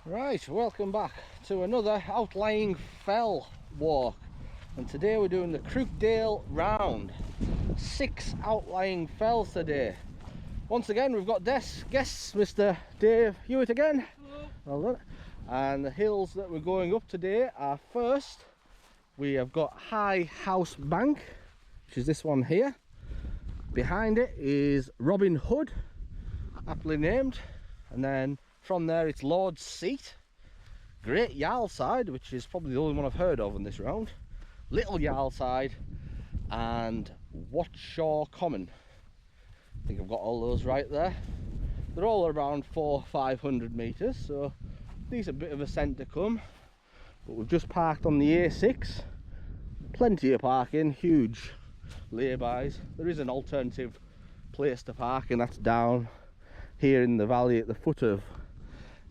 Right, welcome back to another outlying fell walk, and today we're doing the Crookdale round. 6 outlying fells today. Once again we've got guests, Mr. Dave Hewitt again. Hello. Well done. And the hills that we're going up today are, first we have got High House Bank, which is this one here. Behind it is Robin Hood, aptly named, and then from there it's Lord's Seat, Great Yarlside, which is probably the only one I've heard of in this round, Little Yarlside, and Whatshaw Common. I think I've got all those right there. They're all around 400-500 metres, so these are a bit of ascent to come. But we've just parked on the A6, plenty of parking, huge laybys. There is an alternative place to park, and that's down here in the valley at the foot of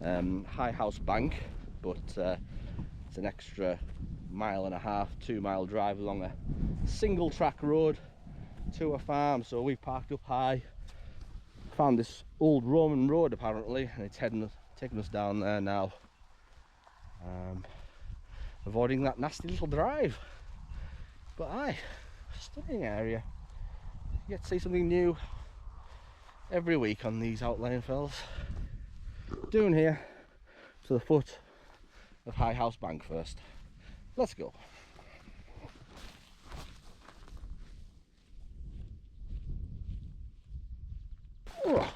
High House Bank, but it's an extra 1.5 2 mile drive along a single track road to a farm. So we parked up high, found this old Roman road apparently, and it's taking us down there now, avoiding that nasty little drive. But aye, stunning area. You get to see something new every week on these outlying fells. Down here to the foot of High House Bank first. Let's go. Oh,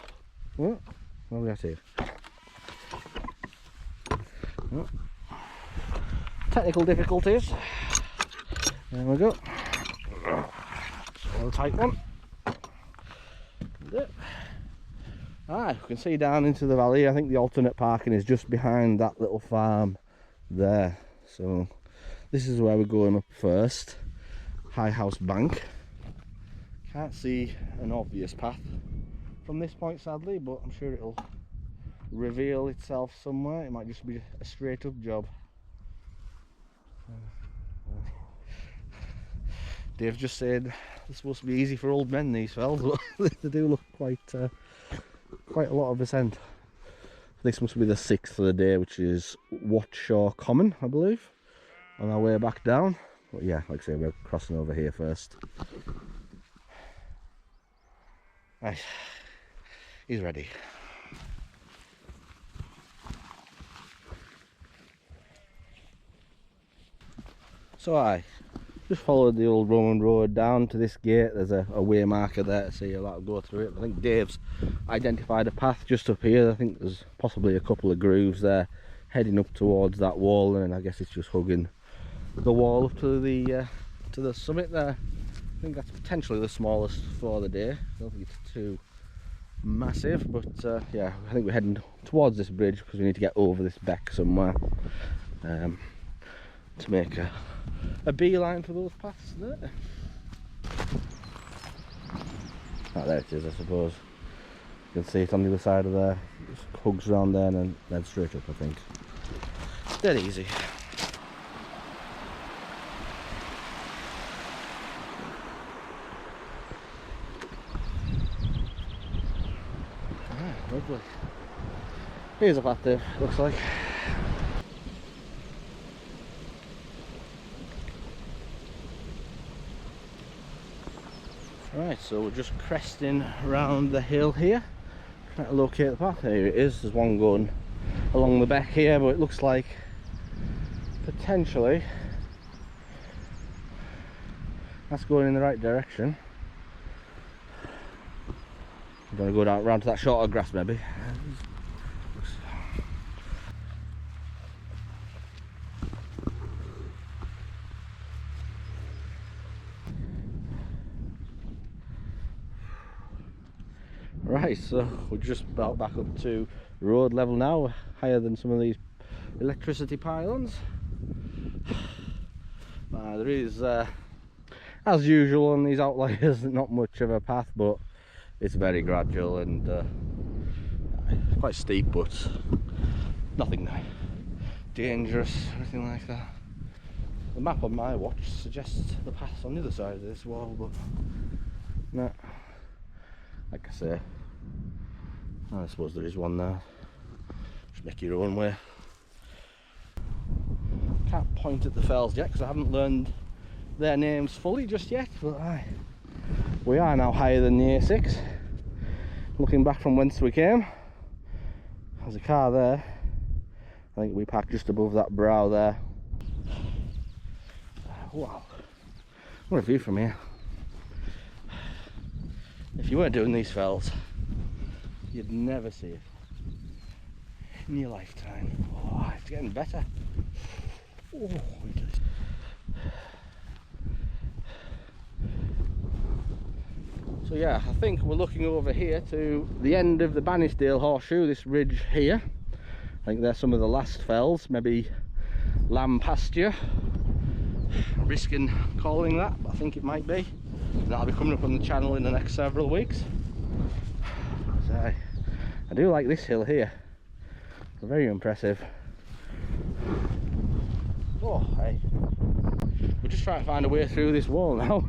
what have we got here? Oh. Technical difficulties. There we go. A tight one. Ah, you can see down into the valley. I think the alternate parking is just behind that little farm there. So this is where we're going up first. High House Bank. Can't see an obvious path from this point sadly, but I'm sure it'll reveal itself somewhere. It might just be a straight up job. Dave just said it's supposed to be easy for old men, these fells, but they do look quite a lot of ascent. This must be the 6th of the day, which is Whatshaw Common, I believe, on our way back down. But yeah, like I say, we're crossing over here first. Right, he's ready. So I just followed the old Roman road down to this gate. There's a way marker there to see you'll have to go through it. I think Dave's identified a path just up here. I think there's possibly a couple of grooves there heading up towards that wall, and I guess it's just hugging the wall up to the summit there. I think that's potentially the smallest for the day. I don't think it's too massive, but yeah, I think we're heading towards this bridge because we need to get over this beck somewhere to make a beeline for those paths there. Oh, there it is, I suppose. You can see it on the other side of there. It just hugs around there and then straight up, I think. Dead easy. Ah, lovely. Here's a path there, looks like. Right, so we're just cresting around the hill here, trying to locate the path. Here it is. There's one going along the back here, but it looks like potentially that's going in the right direction. I'm going to go down around to that shorter grass maybe. Right, so we're just about back up to road level now, higher than some of these electricity pylons. There is, as usual on these outliers, not much of a path, but it's very gradual and quite steep, but nothing dangerous or anything like that. The map on my watch suggests the path's on the other side of this wall, but no. Like I say, I suppose there is one there. Just make your own way. Can't point at the fells yet because I haven't learned their names fully just yet, but aye, we are now higher than the A6. Looking back from whence we came, there's a car there. I think we parked just above that brow there. Wow, what a view from here. If you weren't doing these fells, you'd never see it in your lifetime. Oh, it's getting better. Oh, it is. So yeah, I think we're looking over here to the end of the Bannisdale horseshoe, this ridge here. I think there's some of the last fells, maybe lamb pasture. I'm risking calling that, but I think it might be. That'll be coming up on the channel in the next several weeks. So I do like this hill here. It's very impressive. Oh, hey. We're just trying to find a way through this wall now.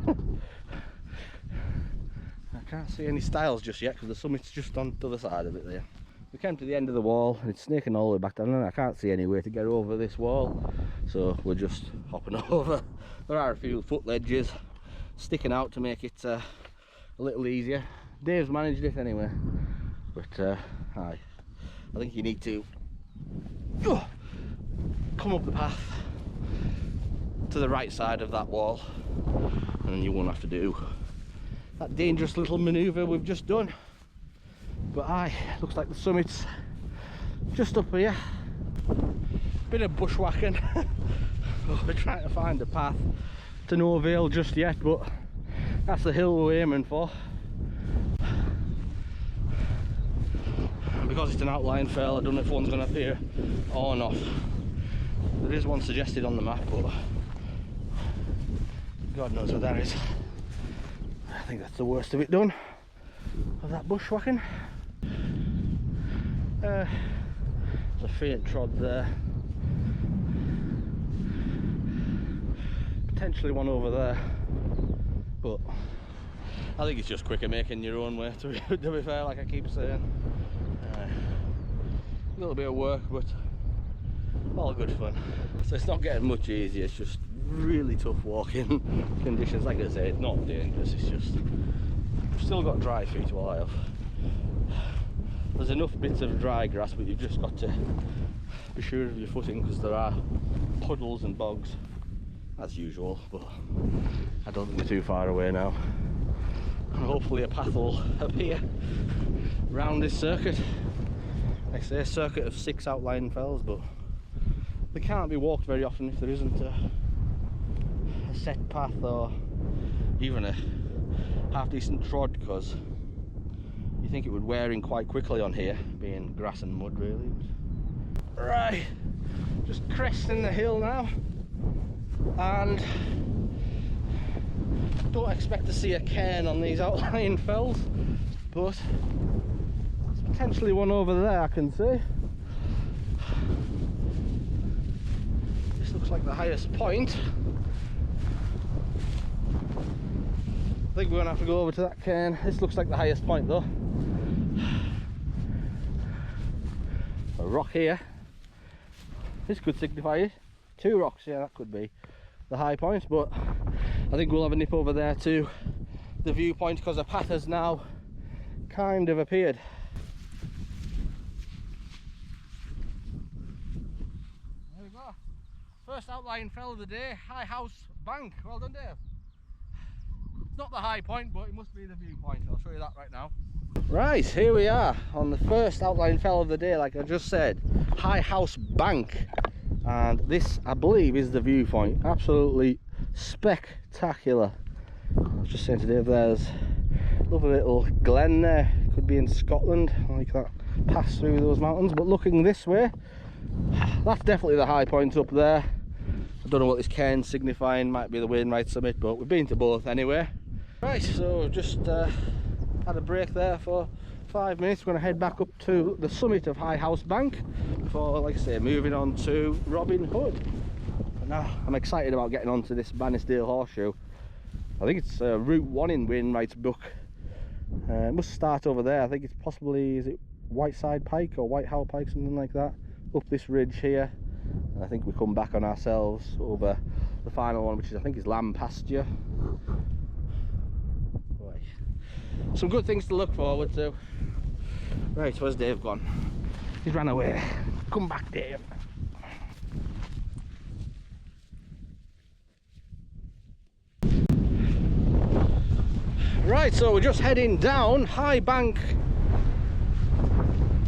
I can't see any stiles just yet because the summit's just on the other side of it there. We came to the end of the wall and it's snaking all the way back down and I can't see any way to get over this wall. So we're just hopping over. There are a few foot ledges sticking out to make it a little easier. Dave's managed it anyway. But aye, I think you need to come up the path to the right side of that wall and then you won't have to do that dangerous little manoeuvre we've just done. But aye, looks like the summit's just up here. Bit of bushwhacking. We're trying to find a path to no avail just yet, but that's the hill we're aiming for. Because it's an outlying fell, I don't know if one's going to appear or not. There is one suggested on the map, but God knows where that is. I think that's the worst of it done, of that bushwhacking. There's a faint trod there. Potentially one over there, but I think it's just quicker making your own way, to be fair, like I keep saying. A little bit of work, but all good fun. So it's not getting much easier, it's just really tough walking conditions. Like I say, it's not dangerous, it's just I've still got dry feet while I have. There's enough bits of dry grass, but you've just got to be sure of your footing because there are puddles and bogs as usual, but I don't think we're too far away now. And hopefully a path will appear round this circuit. Like I say, a circuit of 6 outlying fells, but they can't be walked very often if there isn't a set path or even a half decent trod, because you think it would wear in quite quickly on here, being grass and mud really. Right, just cresting the hill now, and don't expect to see a cairn on these outlying fells, but there's potentially one over there I can see. This looks like the highest point. I think we're going to have to go over to that cairn. This looks like the highest point though. A rock here. This could signify it. 2 rocks, yeah, that could be the high point, but I think we'll have a nip over there to the viewpoint because the path has now kind of appeared. There we go. First outlying fell of the day, High House Bank. Well done, Dave. It's not the high point, but it must be the viewpoint. I'll show you that right now. Right, here we are on the first outlying fell of the day, like I just said, High House Bank. And this, I believe, is the viewpoint. Absolutely spectacular. I was just saying to Dave, there's a lovely little glen there. Could be in Scotland, like that pass through those mountains. But looking this way, that's definitely the high point up there. I don't know what this cairn's signifying, might be the Wainwright summit, but we've been to both anyway. Right, so just had a break there for 5 minutes. We're going to head back up to the summit of High House Bank before, like I say, moving on to Robin Hood. But now I'm excited about getting onto this Bannisdale horseshoe. I think it's Route 1 in Wainwright's book. It must start over there. I think it's possibly, is it Whiteside Pike or Whitehall Pike, something like that, up this ridge here, I think we come back on ourselves over the final one, which is, I think, is lamb pasture. Right. Some good things to look forward to. Right, where's Dave gone? He's ran away. Come back, Dave. Right, so we're just heading down High Bank.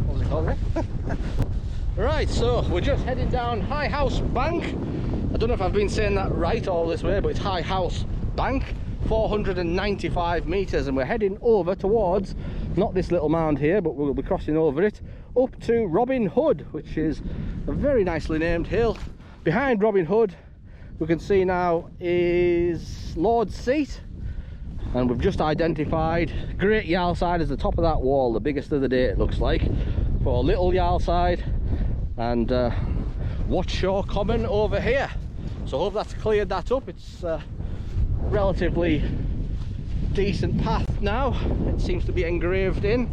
What was it called, eh? Right, so we're just heading down High House Bank. I don't know if I've been saying that right all this way, but it's High House Bank, 495 metres, and we're heading over towards, not this little mound here, but we'll be crossing over it, up to Robin Hood, which is a very nicely named hill. Behind Robin Hood, we can see now, is Lord's Seat. And we've just identified Great Yarlside as the top of that wall, the biggest of the day it looks like, for Little Yarlside, and Whatshaw Common over here. So I hope that's cleared that up. It's a relatively decent path now. It seems to be engraved in.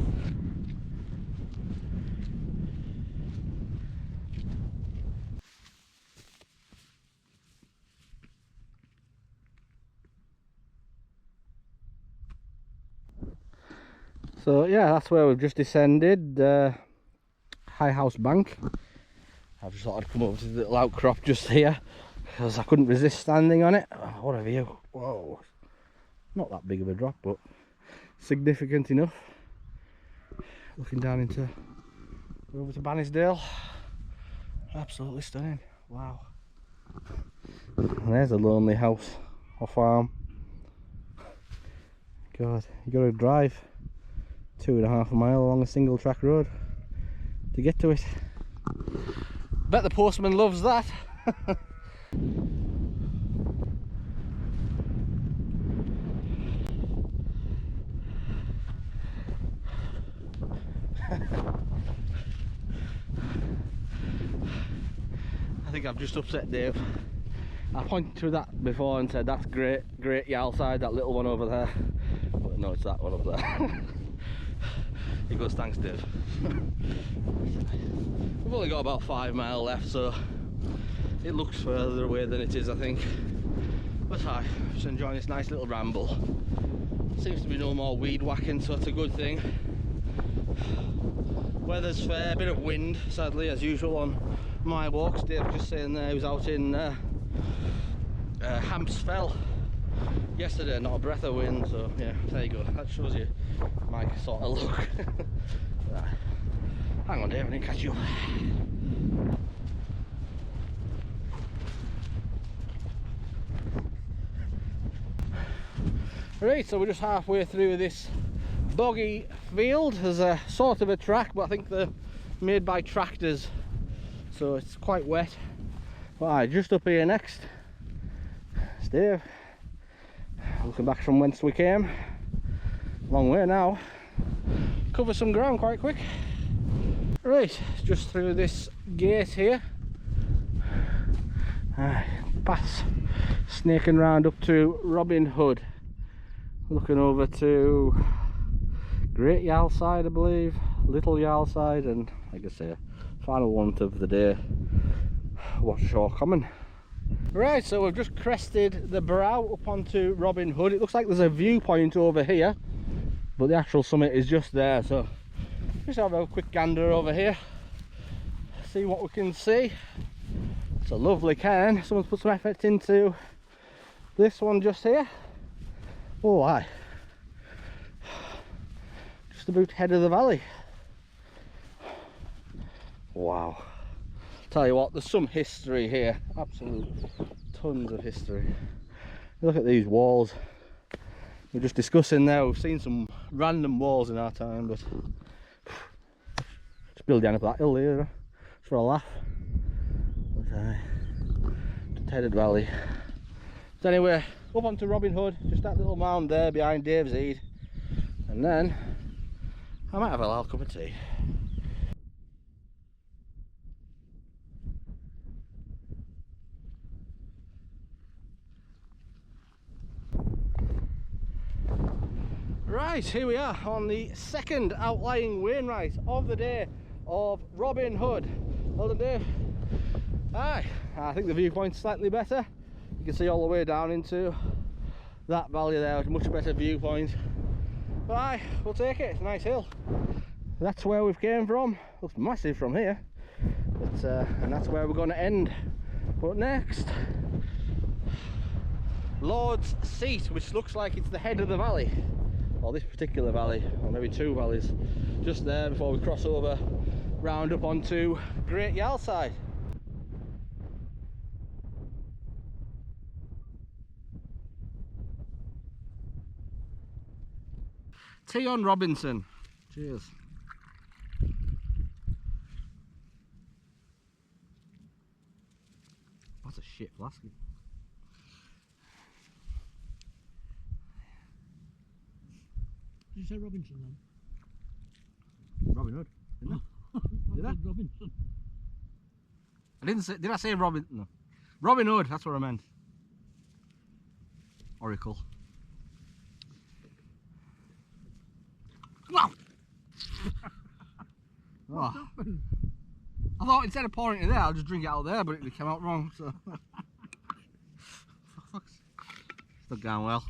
So yeah, that's where we've just descended, High House Bank. I just thought I'd come over to the little outcrop just here because I couldn't resist standing on it. Oh, what a view. Whoa. Not that big of a drop, but significant enough. Looking down into, over to Bannisdale. Absolutely stunning. Wow. And there's a lonely house or farm. God, you got to drive 2.5 miles along a single track road to get to it. Bet the postman loves that. I think I've just upset Dave. I pointed to that before and said that's Great Yarlside, that little one over there. But no, it's that one over there. He goes, thanks Dave. We've only got about 5 miles left, so it looks further away than it is, I think. But hi, just enjoying this nice little ramble. Seems to be no more weed whacking, so it's a good thing. Weather's fair, a bit of wind, sadly, as usual on my walks. Dave was just saying there he was out in Hampsfell yesterday, not a breath of wind, so yeah, there you go. That shows you my sort of look. Right. Hang on Dave, I didn't catch you. Right, so we're just halfway through this boggy field. There's a sort of a track, but I think they're made by tractors, so it's quite wet. Right, just up here next, it's Dave, looking back from whence we came. Long way now. Cover some ground quite quick. Right, just through this gate here. Pass snaking round up to Robin Hood. Looking over to Great Yarlside, I believe, Little Yarlside, and like I say, final one of the day, Whatshaw Common. Right, so we've just crested the brow up onto Robin Hood. It looks like there's a viewpoint over here, but the actual summit is just there, so just have a quick gander over here, see what we can see. It's a lovely cairn. Someone's put some effort into this one just here. Oh aye, just about head of the valley. Wow, tell you what, there's some history here, absolute tons of history. Look at these walls. We're just discussing there, we've seen some random walls in our time, but just building up that hill here just for a laugh. But, just head of the valley. So anyway, up onto Robin Hood, just that little mound there behind Dave's Eid, and then I might have a little cup of tea. Right, here we are on the second outlying Wainwright of the day of Robin Hood. Well done Dave. Aye, I think the viewpoint's slightly better. You can see all the way down into that valley there, with a much better viewpoint. But aye, we'll take it, it's a nice hill. That's where we've came from. Looks massive from here. But, and that's where we're going to end. But next, Lord's Seat, which looks like it's the head of the valley. Or this particular valley, or maybe two valleys. Just there before we cross over, round up onto Great Yarlside. Tea on Robinson. Cheers. That's a shit flask. Did you say Robinson then? Robin Hood, didn't I? Did I? Robinson. I didn't say, did I say Robin? No. Robin Hood, that's what I meant. Oracle. Wow! Oh. I thought instead of pouring it there, I'll just drink it out there, but it came out wrong, so. It's not going well.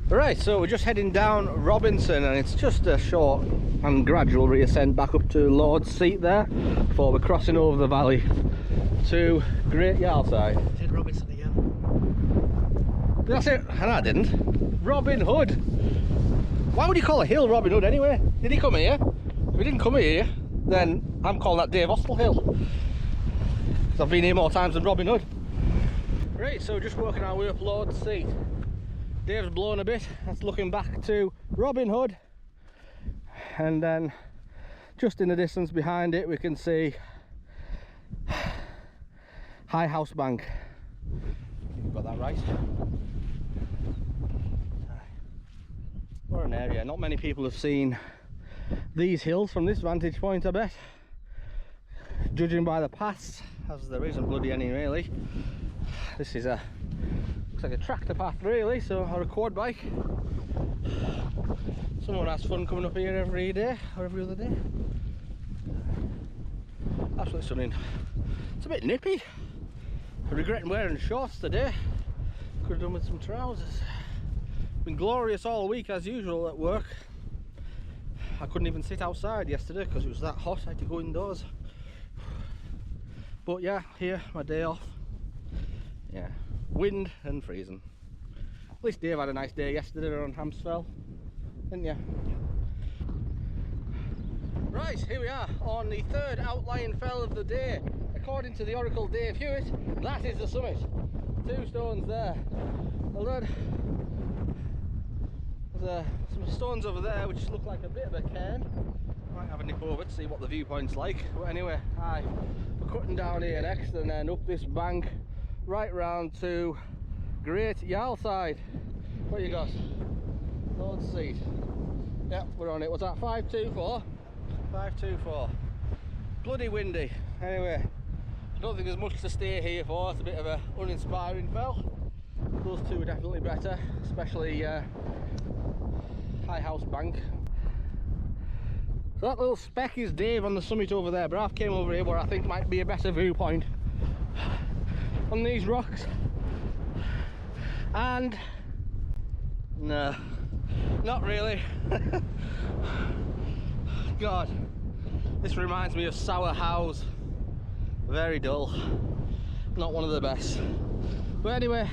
Right, so we're just heading down Robinson, and it's just a short and gradual reascent back up to Lord's Seat there before we're crossing over the valley to Great Yarlside. Said Robinson again. Did I say it? And I didn't. Robin Hood. Why would you call a hill Robin Hood anyway? Did he come here? If he didn't come here, then I'm calling that Dave Austell Hill. Because I've been here more times than Robin Hood. Right, so just working our way up Lord's Seat. Dave's blown a bit, that's looking back to Robin Hood, and then just in the distance behind it we can see High House Bank. You've got that right. What an area. Not many people have seen these hills from this vantage point, I bet, judging by the paths, as there isn't bloody any really. This is a looks like a tractor path really, so, or a quad bike. Someone has fun coming up here every day or every other day. Absolutely stunning. It's a bit nippy. I'm regretting wearing shorts today. Could have done with some trousers. Been glorious all week as usual at work. I couldn't even sit outside yesterday because it was that hot. I had to go indoors. But yeah, here, my day off. Yeah. Wind and freezing. At least Dave had a nice day yesterday on Hamsfell, didn't you? Right, here we are on the third outlying fell of the day. According to the Oracle Dave Hewitt, that is the summit. 2 stones there. Well done. There's some stones over there which look like a bit of a cairn. Might have a nip over to see what the viewpoint's like. But anyway, aye, we're cutting down here next and then up this bank right round to Great Yarlside. What you got? Lord's Seat. Yep, we're on it. What's that? 524? 524. Bloody windy. Anyway, I don't think there's much to stay here for. It's a bit of a uninspiring fell. Those two are definitely better, especially High House Bank. So that little speck is Dave on the summit over there, but I've came over here where I think might be a better viewpoint on these rocks, and no, not really. God, this reminds me of Sour House. Very dull, not one of the best. But anyway,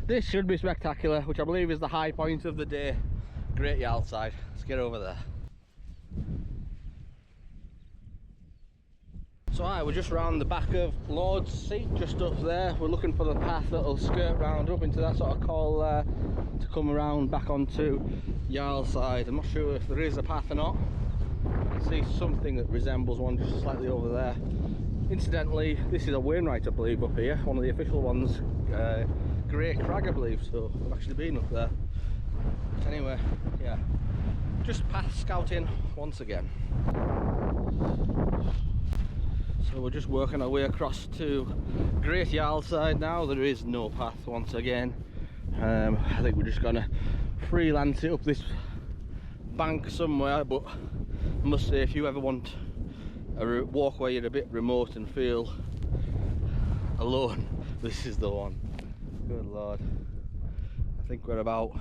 this should be spectacular, which I believe is the high point of the day. Great Yarlside. Let's get over there. So we're just round the back of Lord's Seat, just up there. We're looking for the path that'll skirt round up into that sort of call to come around back onto Yarlside. I'm not sure if there is a path or not. I can see something that resembles one just slightly over there. Incidentally, this is a Wainwright, I believe, up here. One of the official ones, Great Crag, I believe. So I've actually been up there. But anyway, yeah, just path scouting once again. So we're just working our way across to Great Yarlside now. There is no path once again. I think we're just gonna freelance it up this bank somewhere, but I must say, if you ever want a walk where you're a bit remote and feel alone, this is the one. Good lord. I think we're about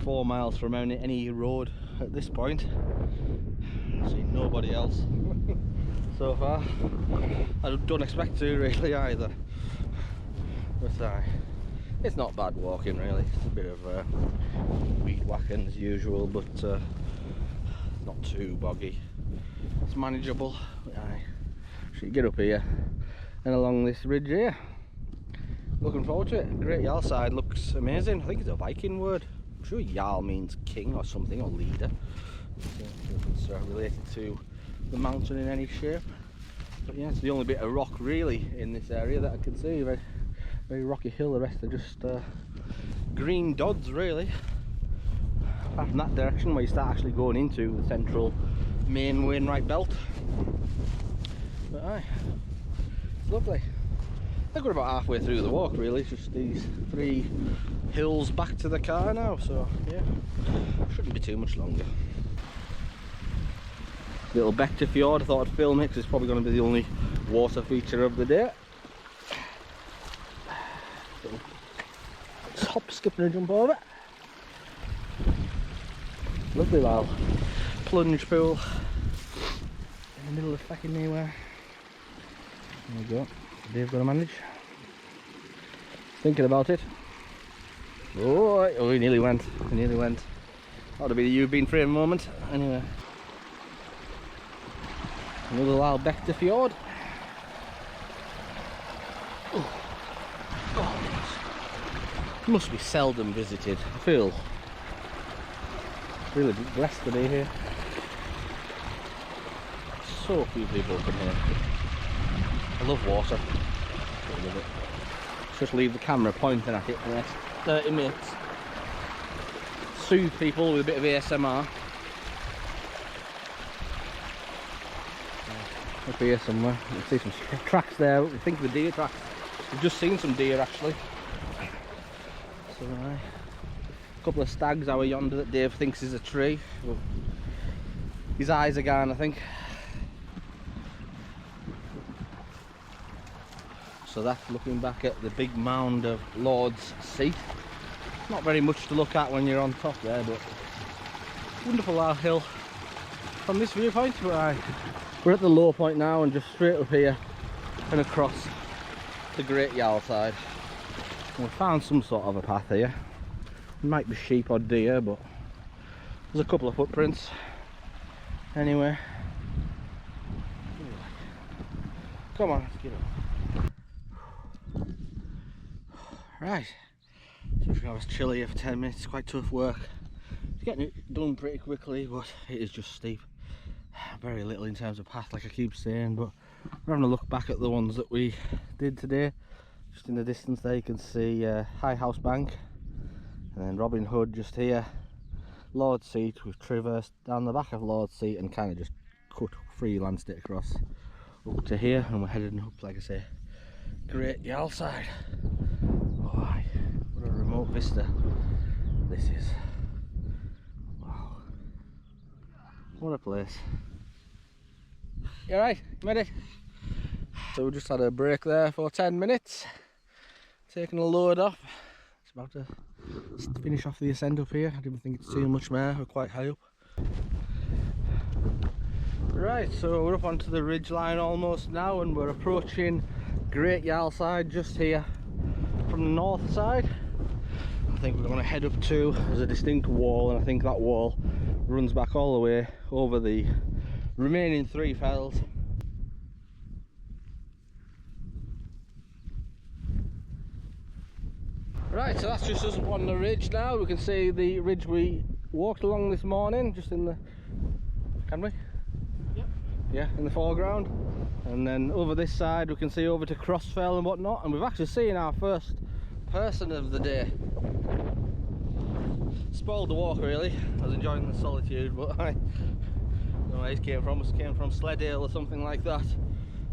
4 miles from any road at this point. I see nobody else so far. I don't expect to really either. But it's not bad walking really. It's a bit of weed whacking as usual, but not too boggy. It's manageable. So you get up here and along this ridge here. Looking forward to it. Great Yarlside looks amazing. I think it's a Viking word. I'm sure Jarl means king or something, or leader. It's related to the mountain in any shape. But yeah, it's the only bit of rock really in this area that I can see. Very rocky hill. The rest are just green dods really. Apart from that direction where you start actually going into the central main Wainwright belt. But aye, it's lovely. I think we're about halfway through the walk really. It's just these 3 hills back to the car now, so yeah, shouldn't be too much longer. Little Bector Fjord, I thought I'd film it because it's probably going to be the only water feature of the day. Just hop, skip and jump over. Lovely little plunge pool in the middle of fucking nowhere. There we go. Dave's gonna manage. Thinking about it. Oh, he nearly went. He nearly went. That'll be the you've been free moment. Anyway. Another wild Bector Fjord. Oh. Must be seldom visited. I feel really blessed to be here. So few people come here. I love water. I love it. Just leave the camera pointing at it for the next 30 minutes. Soothe people with a bit of ASMR. Up here somewhere. You can see some tracks there. What do you think of the deer tracks? We've just seen some deer actually. So a couple of stags out yonder that Dave thinks is a tree. Well, his eyes are gone, I think. So that's looking back at the big mound of Lord's Seat. Not very much to look at when you're on top there, but wonderful our hill from this viewpoint. But we're at the low point now and just straight up here and across the Great Yarlside. We found some sort of a path here. It might be sheep or deer, but there's a couple of footprints. Anyway, come on, let's get up. Right, so I was chilly here for 10 minutes, quite tough work. It's getting it done pretty quickly, but it is just steep. Very little in terms of path, like I keep saying, but we're having a look back at the ones that we did today. Just in the distance there you can see High House Bank, and then Robin Hood just here. Lord's Seat, we've traversed down the back of Lord's Seat and kind of just cut freelanced it across up to here, and we're heading up, like I say, Great Yarlside. Oh, what a remote vista this is. Wow, what a place. You alright? Ready? So we just had a break there for 10 minutes, taking a load off. It's about to finish off the ascent up here. I didn't think it's too much more, we're quite high up. Right, so we're up onto the ridge line almost now, and we're approaching Great Yarlside just here from the north side. I think we're going to head up to, there's a distinct wall, and I think that wall runs back all the way over the remaining 3 fells. Right, so that's just us up on the ridge now. We can see the ridge we walked along this morning, just in the, can we? Yep. Yeah, in the foreground. And then over this side we can see over to Crossfell and whatnot, and we've actually seen our first person of the day. Spoiled the walk really. I was enjoying the solitude, but I don't know where he came from. It came from Sleddale or something like that.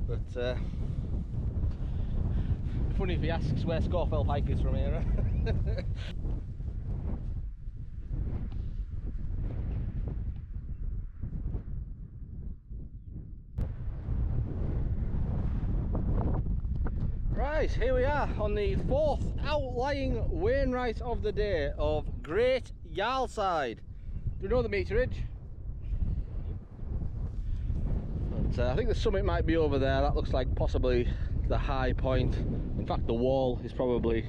But funny if he asks where Scorefell Pike is from here. Right, here we are on the fourth outlying Wainwright of the day of Great Yarlside. Do you know the meterage? But, I think the summit might be over there. That looks like possibly the high point. In fact, the wall is probably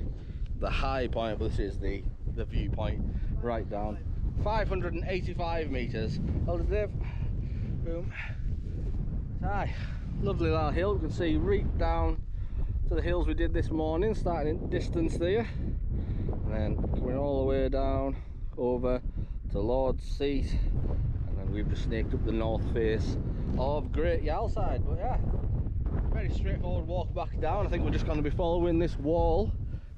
the high point, but this is the viewpoint right down. 585 metres. Hold it, Dave. Boom. Hi, lovely little hill. You can see right down to the hills we did this morning, starting in distance there, and then coming all the way down over to Lord's Seat, and then we've just snaked up the north face of Great Yarlside. But yeah, very straightforward walk back down. I think we're just going to be following this wall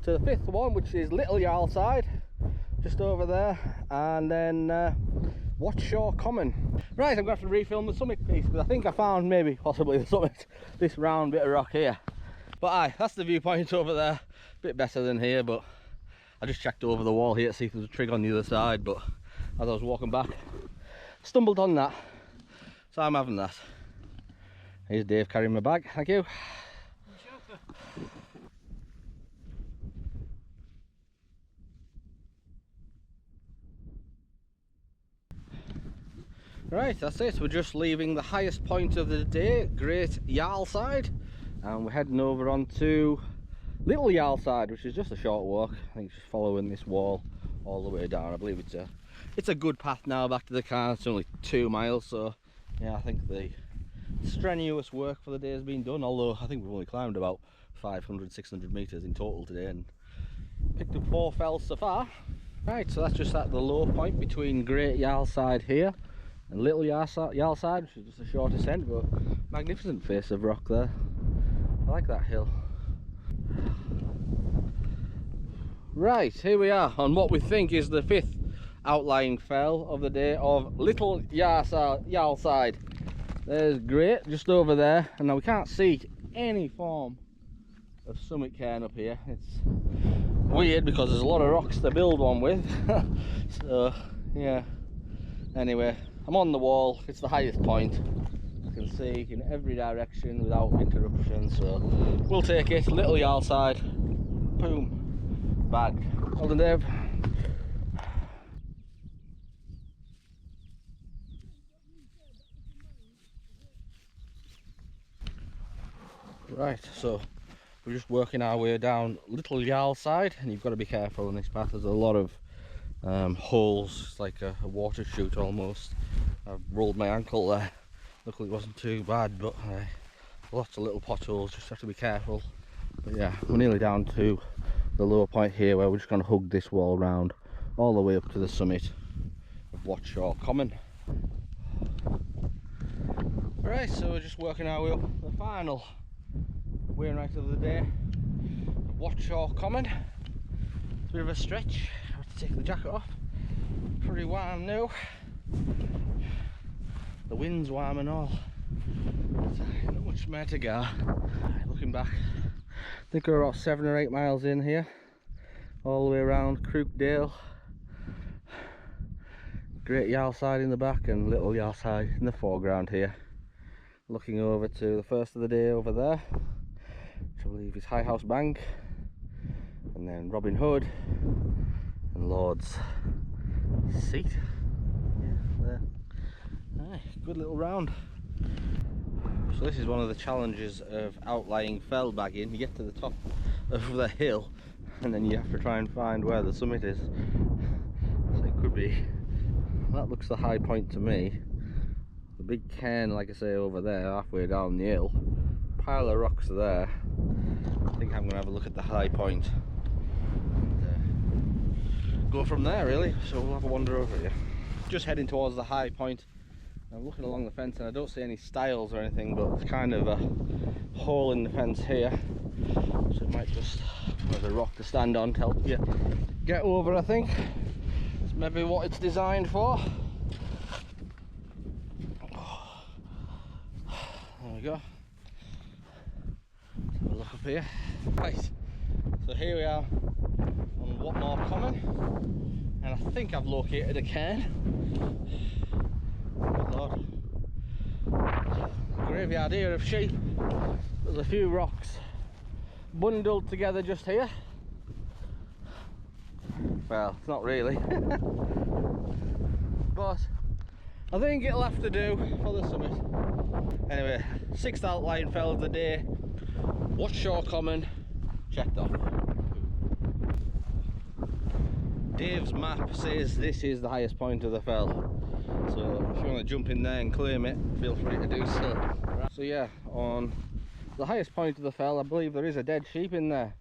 to the fifth one, which is Little Yarlside, just over there, and then Whatshaw Common. Right, I'm going to have to refilm the summit piece because I think I found maybe possibly the summit, this round bit of rock here. But aye, that's the viewpoint over there. Bit better than here, but I just checked over the wall here to see if there's a trig on the other side, but as I was walking back, stumbled on that. So I'm having that. Here's Dave carrying my bag, thank you. Right, that's it. We're just leaving the highest point of the day, Great Yarlside, and we're heading over onto Little Yarlside, which is just a short walk. I think just following this wall all the way down. I believe it's a good path now back to the car. It's only 2 miles, so yeah, I think the strenuous work for the day has been done, although I think we've only climbed about 500-600 metres in total today and picked up 4 fells so far. Right, so that's just at the low point between Great Yarlside here and Little Yarlside, which is just a short ascent, but magnificent face of rock there. I like that hill. Right, here we are on what we think is the 5th outlying fell of the day of Little Yarlside. There's Great just over there, and now we can't see any form of summit cairn up here. It's weird because there's a lot of rocks to build one with. So yeah, anyway, I'm on the wall. It's the highest point. You can see in every direction without interruption, so we'll take it. Little Yarlside, boom, bag. Hold on, Dave. Right, so we're just working our way down Little Yarlside, and you've got to be careful on this path. There's a lot of holes. It's like a water chute almost. I've rolled my ankle there. Luckily it wasn't too bad, but lots of little potholes, just have to be careful. But yeah, we're nearly down to the lower point here where we're just going to hug this wall round all the way up to the summit of Whatshaw Common. Alright, so we're just working our way up the final Wainwright of the day, Whatshaw Common. It's a bit of a stretch. I have to take the jacket off. Pretty warm now. The wind's warm and all. So not much more to go. Looking back, I think we're about 7 or 8 miles in here, all the way around Crookdale. Great Yarlside in the back and Little Yarlside in the foreground here. Looking over to the first of the day over there, which I believe is High House Bank, and then Robin Hood and Lord's Seat. Yeah, there. Aye, good little round. So this is one of the challenges of outlying fell bagging. You get to the top of the hill and then you have to try and find where the summit is. So it could be, that looks the high point to me. The big cairn, like I say, over there halfway down the hill, pile of rocks there. I think I'm going to have a look at the high point and go from there really. So we'll have a wander over here. Just heading towards the high point. I'm looking along the fence and I don't see any stiles or anything, but it's kind of a hole in the fence here, so it might just, there's a rock to stand on to help you get over. I think it's maybe what it's designed for. There we go. Let's have a look up here. Right, so here we are on Whatshaw Common, and I think I've located a cairn. Good Lord. Graveyard here of sheep. There's a few rocks bundled together just here. Well, it's not really. But I think it'll have to do for the summit. Anyway, 6th outlying fell of the day. Whatshaw Common checked off. Dave's map says this is the highest point of the fell, so if you want to jump in there and claim it, feel free to do so. So yeah, on the highest point of the fell, I believe there is a dead sheep in there,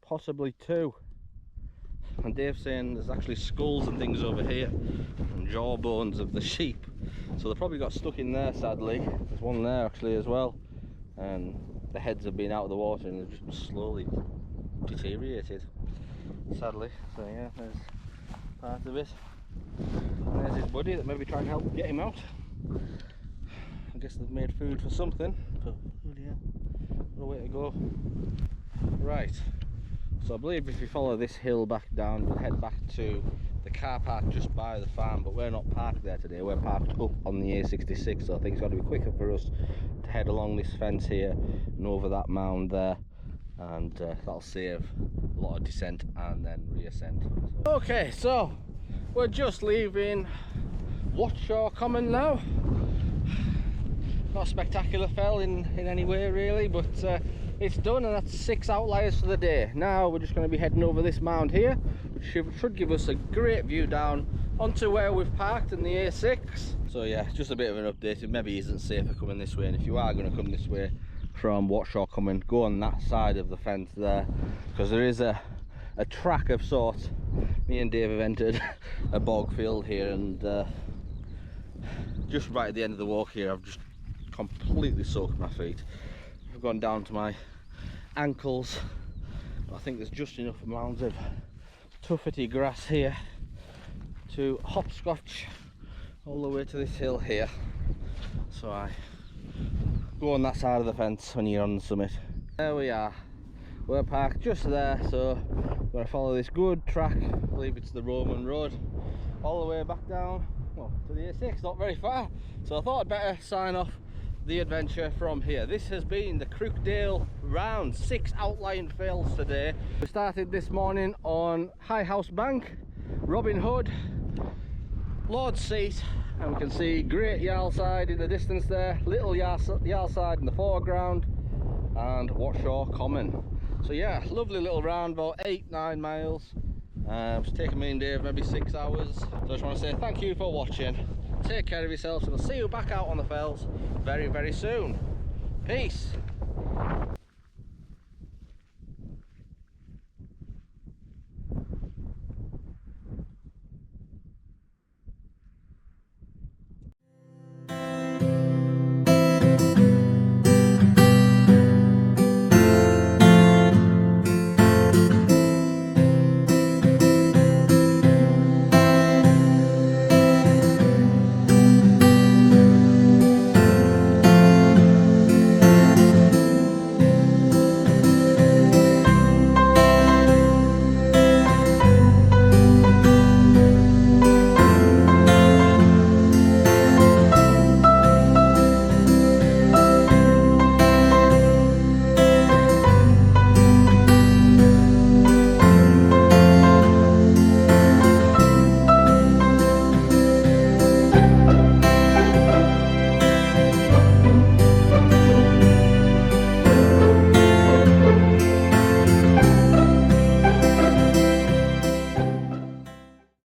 possibly 2. And Dave's saying there's actually skulls and things over here and jawbones of the sheep, so they probably got stuck in there. Sadly, there's one there actually as well, and the heads have been out of the water and they've just slowly deteriorated, sadly. So yeah, there's part of it, and there's his buddy that maybe try and help get him out. I guess they've made food for something, but oh dear, what a way to go. Right, so I believe if you follow this hill back down, we'll head back to the car park just by the farm, but we're not parked there today, we're parked up on the A66, so I think it's got to be quicker for us to head along this fence here and over that mound there, and that'll save a lot of descent and then reascent. So. Okay, so we're just leaving Whatshaw Common now. Not a spectacular fell in any way really, but it's done, and that's 6 outliers for the day. Now we're just going to be heading over this mound here, which should give us a great view down onto where we've parked in the A6. So yeah, just a bit of an update. It maybe isn't safer coming this way, and if you are going to come this way from Whatshaw Common, go on that side of the fence there, because there is a track of sorts. Me and Dave have entered a bog field here, and just right at the end of the walk here, I've just completely soaked my feet. I've gone down to my ankles, but I think there's just enough mounds of tuffety grass here to hopscotch all the way to this hill here. So I go on that side of the fence when you're on the summit. There we are, we're parked just there, so we're going to follow this good track, I believe it's the Roman road, all the way back down, well, to the A6, not very far. So I thought I'd better sign off the adventure from here. This has been the Crookdale round, 6 outlying fails today. We started this morning on High House Bank, Robin Hood, Lord's Seat, and we can see Great Yarlside in the distance there, Little Yarlside in the foreground, and Whatshaw Common. So yeah, lovely little round, about 8-9 miles. It's taken me and Dave maybe 6 hours. So I just want to say thank you for watching. Take care of yourselves, and I'll see you back out on the fells very, very soon. Peace.